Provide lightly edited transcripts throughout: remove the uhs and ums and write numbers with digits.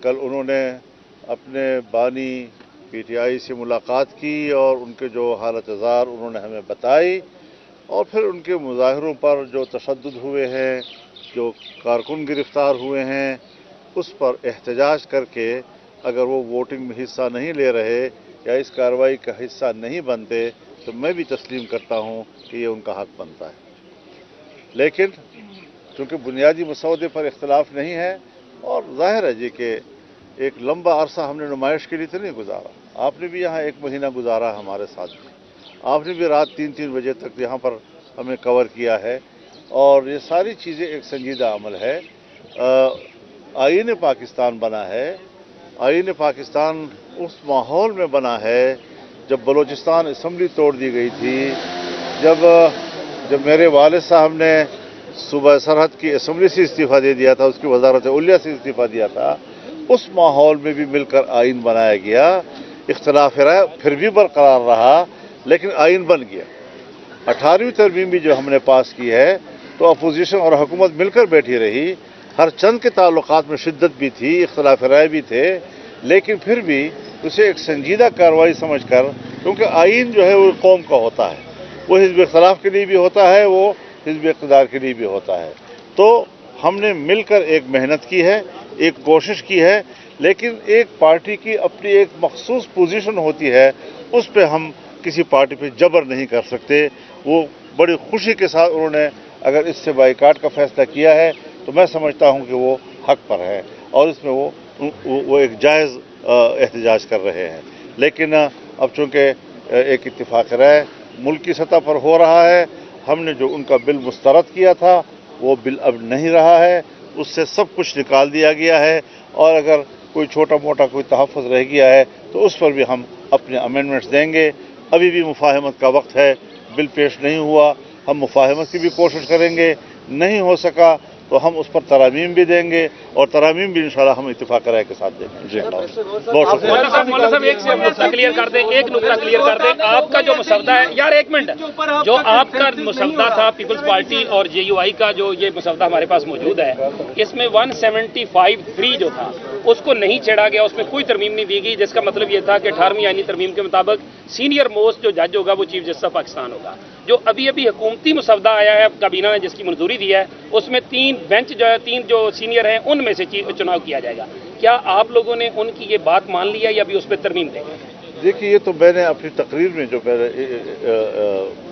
कल उन्होंने अपने बानी PTI से मुलाकात की और उनके जो हालत ज़ार उन्होंने हमें बताई और फिर उनके मुजाहिरों पर जो तशद्दुद हुए हैं, जो कारकुन गिरफ्तार हुए हैं, उस पर एहतजाज करके अगर वो वोटिंग में हिस्सा नहीं ले रहे या इस कार्रवाई का हिस्सा नहीं बनते तो मैं भी तस्लीम करता हूँ कि ये उनका हक बनता है। लेकिन चूँकि बुनियादी मसौदे पर इख्तलाफ नहीं है और ज़ाहिर है जी कि एक लंबा अरसा हमने नुमाइश के लिए तो नहीं गुजारा, आपने भी यहाँ 1 महीना गुजारा हमारे साथ भी, आपने भी रात 3-3 बजे तक यहाँ पर हमें कवर किया है और ये सारी चीज़ें एक संजीदा अमल है। आईन पाकिस्तान बना है, आईन पाकिस्तान उस माहौल में बना है जब बलूचिस्तान असम्बली तोड़ दी गई थी, जब मेरे वालिद साहब ने सूबा सरहद की असम्बली से इस्तीफ़ा दे दिया था, उसकी वजारत उलिया से इस्तीफ़ा दिया था, उस माहौल में भी मिलकर आइन बनाया गया। इख्तलाफ राय फिर भी बरकरार रहा लेकिन आइन बन गया। 18वीं तरमीम भी जो हमने पास की है तो अपोजिशन और हुकूमत मिलकर बैठी रही, हर चंद के ताल्लुकात में शिद्दत भी थी, इख्तलाफ राय भी थे, लेकिन फिर भी उसे एक संजीदा कार्रवाई समझकर, क्योंकि आइन जो है वो कौम का होता है, वो हिज़्ब इख्तिलाफ के लिए भी होता है, वो हिज़्ब इक़्तिदार के लिए भी होता है। तो हमने मिलकर एक मेहनत की है, एक कोशिश की है, लेकिन एक पार्टी की अपनी एक मखसूस पोजीशन होती है, उस पर हम किसी पार्टी पे जबर नहीं कर सकते। वो बड़ी खुशी के साथ उन्होंने अगर इससे बाइकाट का फैसला किया है तो मैं समझता हूं कि वो हक पर है और इसमें वो एक जायज़ एहतजाज कर रहे हैं। लेकिन अब चूँकि एक इत्तिफाक राय मुल्क की सतह पर हो रहा है, हमने जो उनका बिल मुस्तरद किया था वो बिल अब नहीं रहा है, उससे सब कुछ निकाल दिया गया है और अगर कोई छोटा मोटा कोई तहफ़्फ़ुज़ रह गया है तो उस पर भी हम अपने अमेंडमेंट्स देंगे। अभी भी मुफाहमत का वक्त है, बिल पेश नहीं हुआ, हम मुफाहमत की भी कोशिश करेंगे, नहीं हो सका तो हम उस पर तरामीम भी देंगे और तरामीम भी इंशाल्लाह हम इत्तिफाक राय के साथ देंगे। जी बहुत मौलाना साहब एक नुकता क्लियर कर दें, आपका जो मसवदा है यार, 1 मिनट, जो आपका मसवदा था पीपल्स पार्टी और JUI का, जो ये मसवदा हमारे पास मौजूद है, इसमें 175(3) जो था उसको नहीं छेड़ा गया, उसमें कोई तरमीम नहीं दी गई, जिसका मतलब ये था कि 18वीं आईनी तरमीम के मुताबिक सीनियर मोस्ट जो जज होगा वो चीफ जस्टिस ऑफ पाकिस्तान होगा। जो अभी अभी हुकूमती मसवदा आया है, काबीना ने जिसकी मंजूरी दी है, उसमें 3 बेंच जो है, 3 जो सीनियर हैं उनमें से चुनाव किया जाएगा। क्या आप लोगों ने उनकी ये बात मान लिया या अभी उस पर तरमीम देंगे? देखिए, ये तो मैंने अपनी तकरीर में जो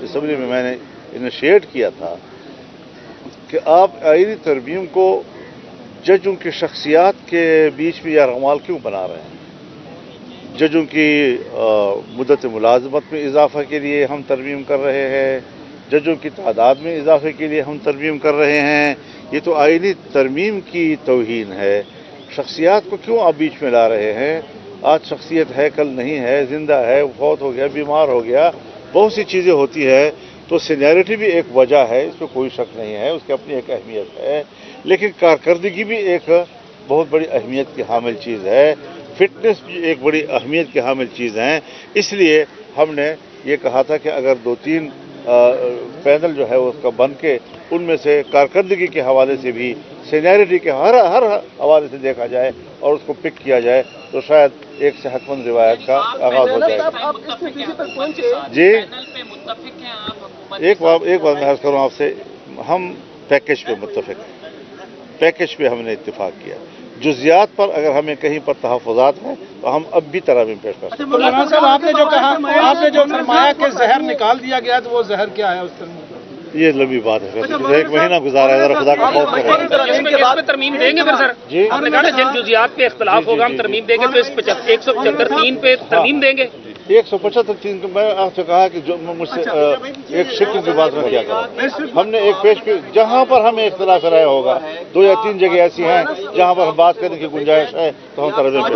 असम्बली में मैंने इनिशिएट किया था कि आप आईनी तरमीम को जजों की शख्सियात के बीच में या रमाल क्यों बना रहे हैं। जजों की मुद्दत मुलाजमत में इजाफा के लिए हम तरमीम कर रहे हैं, जजों की तादाद में इजाफे के लिए हम तरमीम कर रहे हैं। ये तो आईनी तरमीम की तौहीन है। शख्सियात को क्यों आप बीच में ला रहे हैं? आज शख्सियत है, कल नहीं है, जिंदा है, फौत हो गया, बीमार हो गया, बहुत सी चीज़ें होती है। तो सीनियरिटी भी एक वजह है, इसमें कोई शक नहीं है, उसकी अपनी एक अहमियत है, लेकिन कारकर्दगी भी एक बहुत बड़ी अहमियत की हामिल चीज़ है, फिटनेस भी एक बड़ी अहमियत की हामिल चीज़ है। इसलिए हमने ये कहा था कि अगर 2-3 पैनल जो है उसका बन के उनमें से कारकर्दगी के हवाले से भी सीनियरिटी के हर हवाले से देखा जाए और उसको पिक किया जाए तो शायद एक सेहतमंद रिवायत का आगाज हो जाएगा। जी, एक बात मैं अर्ज करूँ आपसे, हम पैकेज पे मुत्तफिक हैं, पैकेज पे हमने इत्तिफाक किया। जुज़ियात पर अगर हमें कहीं पर तहफ़्फ़ुज़ात हैं तो हम अब भी तरामीम पेश कर सकते हैं। मौलाना साहब, आपने जो कहा, आपने जो फरमाया कि जहर निकाल दिया गया, तो वो जहर क्या है? उस तरह ये लंबी बात है, 1 महीना गुजारा है, जरा खुदा का खौफ करें। तरमीम देंगे फिर सर जी, आपने कहा ना जिन जुज़ियात पे इख्तिलाफ होगा हम तरमीम देंगे, तो इस 175(3) पे तरमीम देंगे। 175(3) को मैं आपसे कहा कि जो मुझसे एक शिक्ल की बात में किया करो। हमने एक पेश पे जहाँ पर हमें इख्तिलाफ राय होगा, 2 या 3 जगह ऐसी हैं जहाँ पर हम बात करने की गुंजाइश है तो हम तरमीम